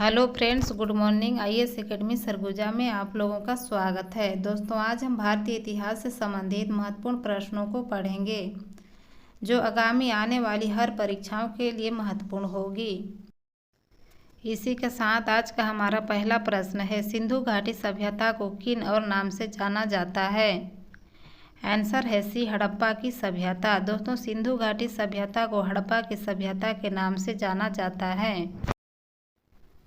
Hello friends, good morning. IAS academy Surguja में आप लोगों का स्वागत है। दोस्तों, आज हम भारतीय इतिहास से संबंधित महत्वपूर्ण प्रश्नों को पढ़ेंगे जो आगामी आने वाली हर परीक्षाओं के लिए महत्वपूर्ण होगी। इसी के साथ आज का हमारा पहला प्रश्न है, सिंधु घाटी सभ्यता को किन और नाम से जाना जाता है? आंसर है सी, हड़प्पा की सभ्यता। दोस्तों, सिंधु घाटी सभ्यता को हड़प्पा की सभ्यता के नाम से जाना जाता है।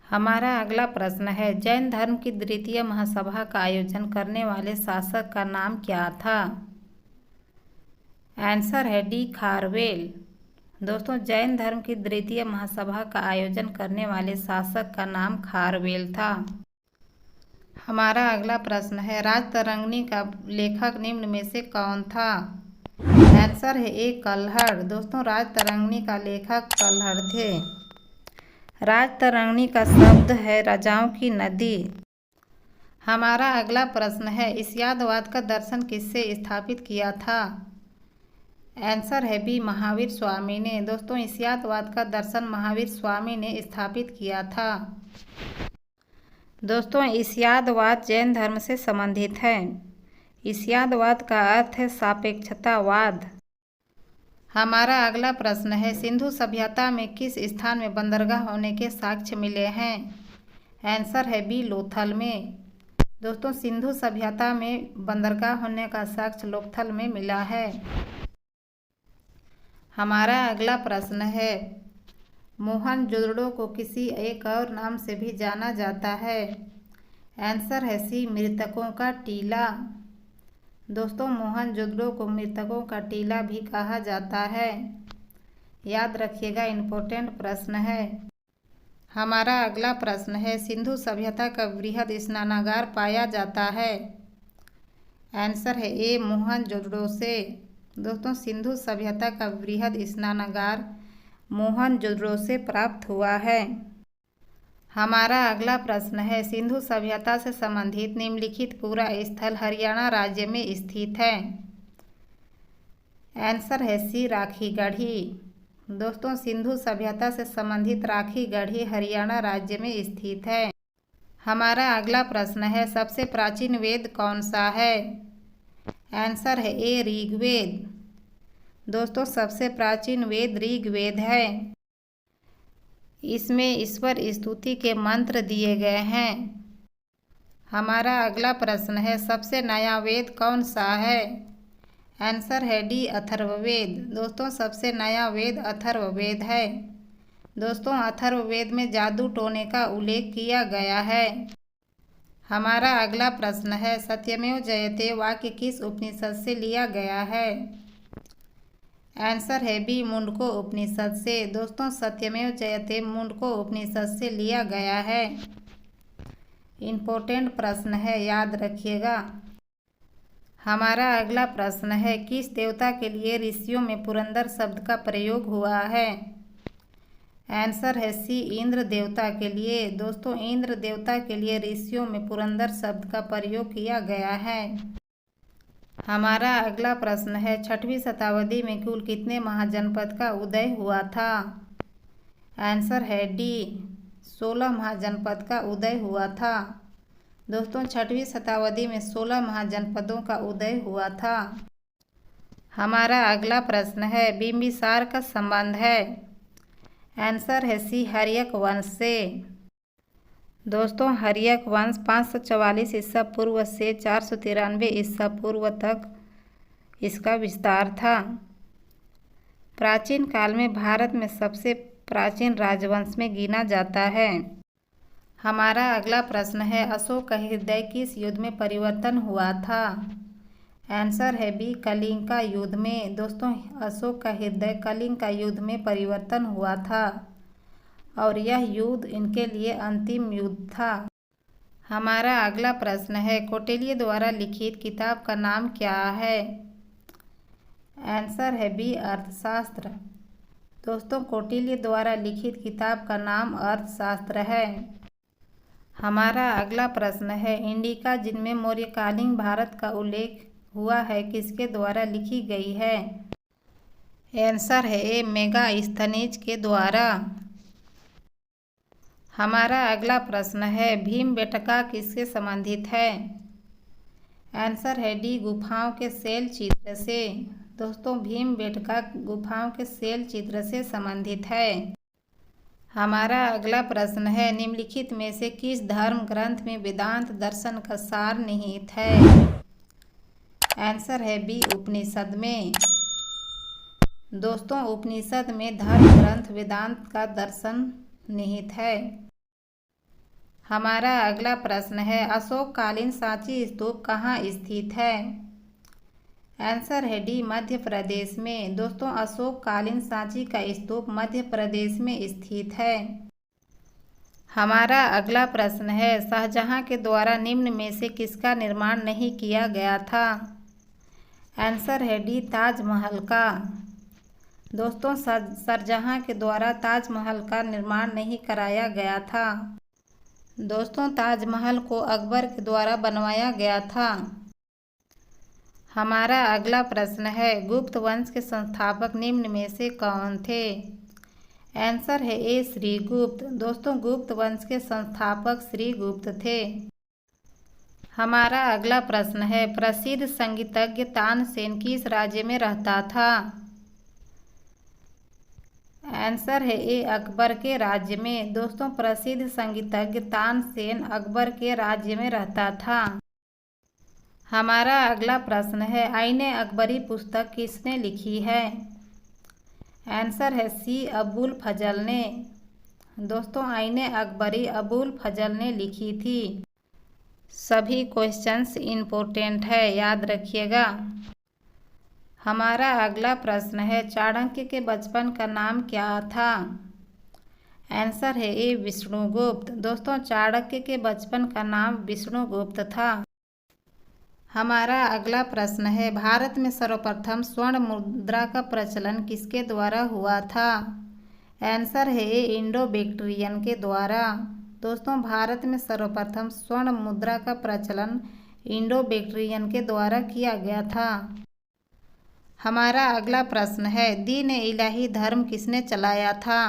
हमारा अगला प्रश्न है, जैन धर्म की द्वितीय महासभा का आयोजन करने वाले शासक का नाम क्या था? आंसर है डी, खारवेल। दोस्तों, जैन धर्म की द्वितीय महासभा का आयोजन करने वाले शासक का नाम खारवेल था। हमारा अगला प्रश्न है, राजतरंगिणी का लेखक निम्न में से कौन था? आंसर है ए, कल्हड़। दोस्तों, राजतरंगिणी का लेखक कल्हड़ थे। राजतरंगिणी का शब्द है राजाओं की नदी। हमारा अगला प्रश्न है, इस्यादवाद का दर्शन किससे स्थापित किया था? आंसर है बी, महावीर स्वामी ने। दोस्तों, इस्यादवाद का दर्शन महावीर स्वामी ने स्थापित किया था। दोस्तों, इस्यादवाद जैन धर्म से संबंधित है। इस्यादवाद का अर्थ है सापेक्षतावाद। हमारा अगला प्रश्न है, सिंधु सभ्यता में किस स्थान में बंदरगाह होने के साक्ष्य मिले हैं? आंसर है बी, लोथल में। दोस्तों, सिंधु सभ्यता में बंदरगाह होने का साक्ष्य लोथल में मिला है। हमारा अगला प्रश्न है, मोहनजोदड़ो को किसी एक और नाम से भी जाना जाता है। आंसर है सी, मृतकों का टीला। दोस्तों, मोहनजोदड़ो को मृतकों का टीला भी कहा जाता है। याद रखिएगा, इम्पोर्टेंट प्रश्न है। हमारा अगला प्रश्न है, सिंधु सभ्यता का वृहद स्नानागार पाया जाता है। आंसर है ए, मोहनजोदड़ो से। दोस्तों, सिंधु सभ्यता का वृहद स्नानागार मोहनजोदड़ो से प्राप्त हुआ है। हमारा अगला प्रश्न है, सिंधु सभ्यता से संबंधित निम्नलिखित पूरा स्थल हरियाणा राज्य में स्थित है। आंसर है सी, राखीगढ़ी। दोस्तों, सिंधु सभ्यता से संबंधित राखीगढ़ी हरियाणा राज्य में स्थित है। हमारा अगला प्रश्न है, सबसे प्राचीन वेद कौन सा है? आंसर है ए, ऋग्वेद। दोस्तों, सबसे प्राचीन वेद ऋग्वेद है। इसमें ईश्वर स्तुति के मंत्र दिए गए हैं। हमारा अगला प्रश्न है, सबसे नया वेद कौन सा है? आंसर है डी, अथर्ववेद। दोस्तों, सबसे नया वेद अथर्ववेद है। दोस्तों, अथर्ववेद में जादू टोने का उल्लेख किया गया है। हमारा अगला प्रश्न है, सत्यमेव जयते वाक्य किस उपनिषद से लिया गया है? आंसर है बी, मुंडको उपनिषद से। दोस्तों, सत्यमेव जयते मुंडको उपनिषद से लिया गया है। इम्पोर्टेंट प्रश्न है, याद रखिएगा। हमारा अगला प्रश्न है, किस देवता के लिए ऋषियों में पुरंदर शब्द का प्रयोग हुआ है? आंसर है सी, इंद्र देवता के लिए। दोस्तों, इंद्र देवता के लिए ऋषियों में पुरंदर शब्द का प्रयोग किया गया है। हमारा अगला प्रश्न है, 6वीं शताब्दी में कुल कितने महाजनपद का उदय हुआ था? आंसर है डी, 16 महाजनपद का उदय हुआ था। दोस्तों, 6वीं शताब्दी में 16 महाजनपदों का उदय हुआ था। हमारा अगला प्रश्न है, बिंबिसार का संबंध है? आंसर है सी, हर्यक वंश से। दोस्तों, हर्यक वंश 544 ईसा पूर्व से 493 ईसा पूर्व तक इसका विस्तार था। प्राचीन काल में भारत में सबसे प्राचीन राजवंश में गिना जाता है। हमारा अगला प्रश्न है, अशोक का हृदय किस युद्ध में परिवर्तन हुआ था? आंसर है बी, कलिंग का युद्ध में। दोस्तों, अशोक का हृदय कलिंग का युद्ध में परिवर्तन हुआ था और यह युद्ध इनके लिए अंतिम युद्ध था। हमारा अगला प्रश्न है, कौटिल्य द्वारा लिखित किताब का नाम क्या है? आंसर है बी, अर्थशास्त्र। दोस्तों, कौटिल्य द्वारा लिखित किताब का नाम अर्थशास्त्र है। हमारा अगला प्रश्न है, इंडिका जिनमें मौर्यकालीन भारत का उल्लेख हुआ है किसके द्वारा लिखी गई है? आंसर है ए, मेगास्थनीज के द्वारा। हमारा अगला प्रश्न है भीमबेटका किससे संबंधित है? आंसर है डी गुफाओं के शैल चित्र से। दोस्तों भीमबेटका गुफाओं के शैल चित्र से संबंधित है। हमारा अगला प्रश्न है निम्नलिखित में से किस धर्म ग्रंथ में वेदांत दर्शन का सार निहित है? आंसर है बी उपनिषद में। दोस्तों उपनिषद में धर्म ग्रंथ वेदांत का दर्शन निहित है। हमारा अगला प्रश्न है अशोककालीन सांची स्तूप कहाँ स्थित है? आंसर है डी मध्य प्रदेश में। दोस्तों अशोककालीन सांची का स्तूप मध्य प्रदेश में स्थित है। हमारा अगला प्रश्न है शाहजहां के द्वारा निम्न में से किसका निर्माण नहीं किया गया था? आंसर है डी ताजमहल का। दोस्तों शाहजहां के द्वारा ताजमहल का निर्माण नहीं कराया गया था। दोस्तों ताजमहल को अकबर के द्वारा बनवाया गया था। हमारा अगला प्रश्न है गुप्त वंश के संस्थापक निम्न में से कौन थे? आंसर है ए श्रीगुप्त। दोस्तों गुप्त वंश के संस्थापक श्रीगुप्त थे। हमारा अगला प्रश्न है प्रसिद्ध संगीतज्ञ तानसेन किस राज्य में रहता था? आंसर है ए अकबर के राज्य में। दोस्तों प्रसिद्ध संगीतज्ञ तानसेन अकबर के राज्य में रहता था। हमारा अगला प्रश्न है आईने अकबरी पुस्तक किसने लिखी है? आंसर है सी अबुल फजल ने। दोस्तों आईने अकबरी अबुल फजल ने लिखी थी। सभी क्वेश्चंस इम्पोर्टेंट है, याद रखिएगा। हमारा अगला प्रश्न है चाणक्य के बचपन का नाम क्या था? आंसर है ए विष्णुगुप्त। दोस्तों चाणक्य के बचपन का नाम विष्णुगुप्त था। हमारा अगला प्रश्न है भारत में सर्वप्रथम स्वर्ण मुद्रा का प्रचलन किसके द्वारा हुआ था? आंसर है ए इंडो बैक्ट्रियन के द्वारा। दोस्तों भारत में सर्वप्रथम स्वर्ण मुद्रा का प्रचलन इंडो बैक्ट्रियन के द्वारा किया गया था। हमारा अगला प्रश्न है दीन इलाही धर्म किसने चलाया था?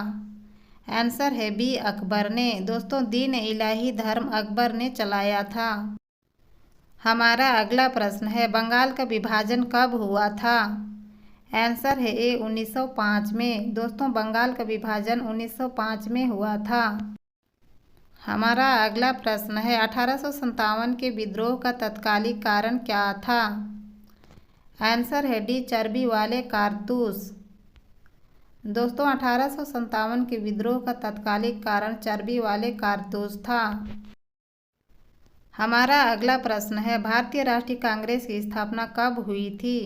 आंसर है बी अकबर ने। दोस्तों दीन इलाही धर्म अकबर ने चलाया था। हमारा अगला प्रश्न है बंगाल का विभाजन कब हुआ था? आंसर है ए 1905 में। दोस्तों बंगाल का विभाजन 1905 में हुआ था। हमारा अगला प्रश्न है 1857 के विद्रोह का तत्कालिक कारण क्या था? आंसर है डी चर्बी वाले कारतूस। दोस्तों 1857 के विद्रोह का तत्कालिक कारण चर्बी वाले कारतूस था। हमारा अगला प्रश्न है भारतीय राष्ट्रीय कांग्रेस की स्थापना कब हुई थी?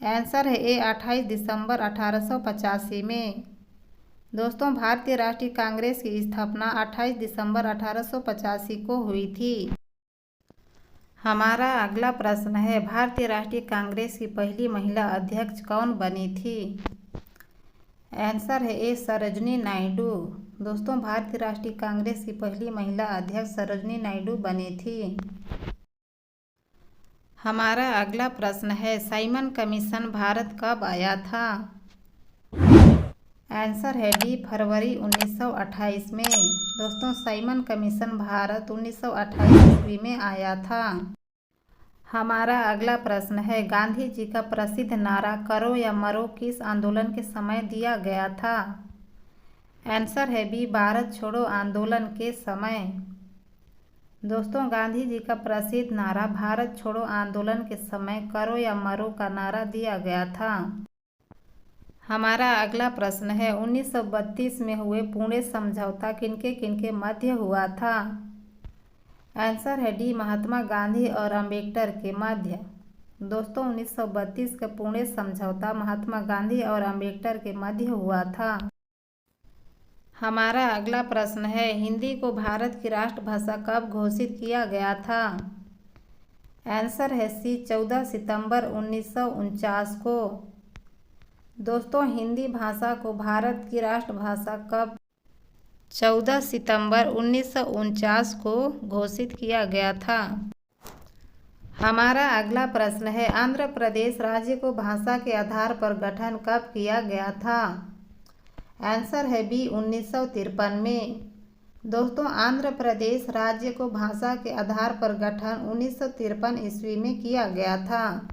आंसर है ए 28 दिसंबर 1885 में। दोस्तों भारतीय राष्ट्रीय कांग्रेस की स्थापना 28 दिसंबर 1885 को हुई थी। हमारा अगला प्रश्न है भारतीय राष्ट्रीय कांग्रेस की पहली महिला अध्यक्ष कौन बनी थी? आंसर है ए सरोजिनी नायडू। दोस्तों भारतीय राष्ट्रीय कांग्रेस की पहली महिला अध्यक्ष सरोजिनी नायडू बनी थी। हमारा अगला प्रश्न है साइमन कमीशन भारत कब आया था? आंसर है डी फरवरी 1928 में। दोस्तों साइमन कमीशन भारत 1928 ईस्वी में आया था। हमारा अगला प्रश्न है गांधी जी का प्रसिद्ध नारा करो या मरो किस आंदोलन के समय दिया गया था? आंसर है बी भारत छोड़ो आंदोलन के समय। दोस्तों गांधी जी का प्रसिद्ध नारा भारत छोड़ो आंदोलन के समय करो या मरो का नारा दिया गया था। हमारा अगला प्रश्न है 1932 में हुए पुणे समझौता किनके किनके मध्य हुआ था? आंसर है डी महात्मा गांधी और अम्बेडकर के मध्य। दोस्तों 1932 का पुणे समझौता महात्मा गांधी और अम्बेडकर के मध्य हुआ था। हमारा अगला प्रश्न है हिंदी को भारत की राष्ट्रभाषा कब घोषित किया गया था? आंसर है सी 14 सितंबर 1949 को। दोस्तों हिंदी भाषा को भारत की राष्ट्रभाषा कब 14 सितंबर 1949 को घोषित किया गया था। हमारा अगला प्रश्न है आंध्र प्रदेश राज्य को भाषा के आधार पर गठन कब किया गया था? आंसर है बी 1953 में। दोस्तों, आंध्र प्रदेश राज्य को भाषा के आधार पर गठन 1953 ईस्वी में किया गया था।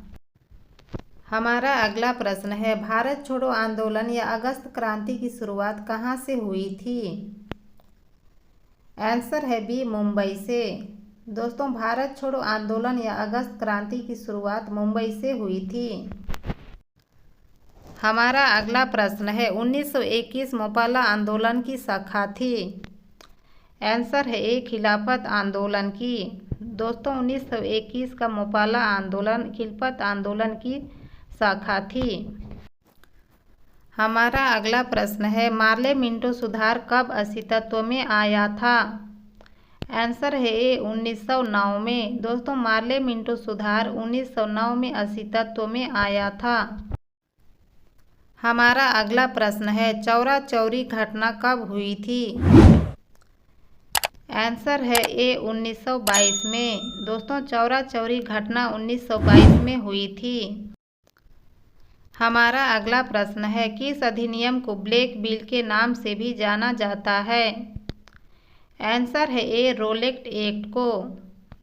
हमारा अगला प्रश्न है, भारत छोड़ो आंदोलन या अगस्त क्रांति की शुरुआत कहाँ से हुई थी? आंसर है बी मुंबई से। दोस्तों, भारत छोड़ो आंदोलन या अगस्त क्रांति की शुरुआत मुंबई से हुई थी। हमारा अगला प्रश्न है, 1921 मोपाला आंदोलन की शाखा थी। आंसर है ए खिलाफत आंदोलन की। दोस्तों, 1921 का मोपाला आंदोलन खिलाफत आंदोलन की शाखा थी। हमारा अगला प्रश्न है, मार्ले मिंटो सुधार कब अस्तित्व में आया था? आंसर है ए 1909 में। दोस्तों, मार्ले मिंटो सुधार 1909 में अस्तित्व में आया था। हमारा अगला प्रश्न है, चौरा चौरी घटना कब हुई थी? आंसर है ए 1922 में। दोस्तों, चौरा चौरी घटना 1922 में हुई थी। हमारा अगला प्रश्न है, किस अधिनियम को ब्लैक बिल के नाम से भी जाना जाता है? आंसर है ए रोलेक्ट एक्ट को।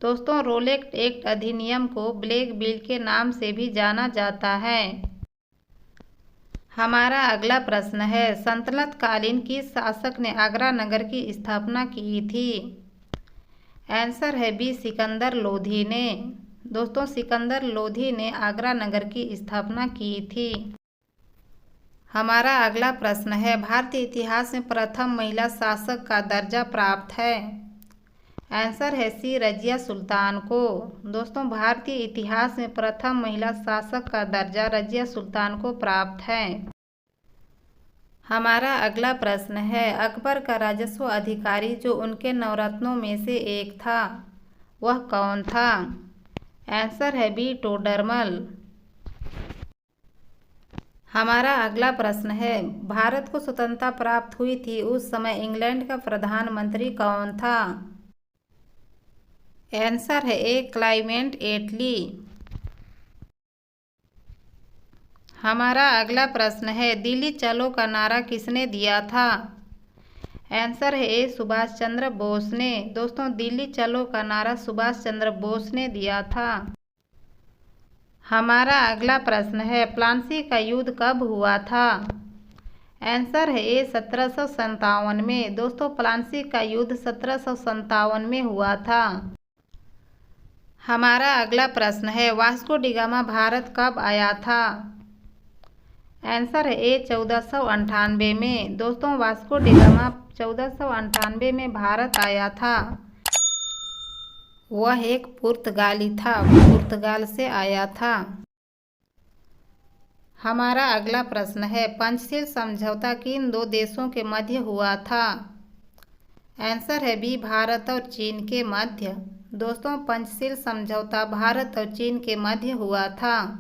दोस्तों, रोलेक्ट एक्ट अधिनियम को ब्लैक बिल के नाम से भी जाना जाता है। हमारा अगला प्रश्न है, सल्तनत कालीन किस शासक ने आगरा नगर की स्थापना की थी? आंसर है बी सिकंदर लोधी ने। दोस्तों, सिकंदर लोधी ने आगरा नगर की स्थापना की थी। हमारा अगला प्रश्न है, भारतीय इतिहास में प्रथम महिला शासक का दर्जा प्राप्त है? आंसर है सी रजिया सुल्तान को। दोस्तों, भारतीय इतिहास में प्रथम महिला शासक का दर्जा रजिया सुल्तान को प्राप्त है। हमारा अगला प्रश्न है, अकबर का राजस्व अधिकारी जो उनके नवरत्नों में से एक था, वह कौन था? आंसर है बी टोडरमल। हमारा अगला प्रश्न है, भारत को स्वतंत्रता प्राप्त हुई थी उस समय इंग्लैंड का प्रधानमंत्री कौन था? आंसर है ए क्लाइमेट एटली। हमारा अगला प्रश्न है, दिल्ली चलो का नारा किसने दिया था? आंसर है ए सुभाष चंद्र बोस ने। दोस्तों, दिल्ली चलो का नारा सुभाष चंद्र बोस ने दिया था। हमारा अगला प्रश्न है, प्लासी का युद्ध कब हुआ था? आंसर है ए 1757 में। दोस्तों, प्लासी का युद्ध 1757 में हुआ था। हमारा अगला प्रश्न है, वास्को डी गामा भारत कब आया था? आंसर है ए 1498 में। दोस्तों, वास्को डी गामा 1498 में भारत आया था। वह एक पुर्तगाली था, पुर्तगाल से आया था। हमारा अगला प्रश्न है, पंचशील समझौता किन दो देशों के मध्य हुआ था? आंसर है बी भारत और चीन के मध्य। दोस्तों, पंचशील समझौता भारत और चीन के मध्य हुआ था।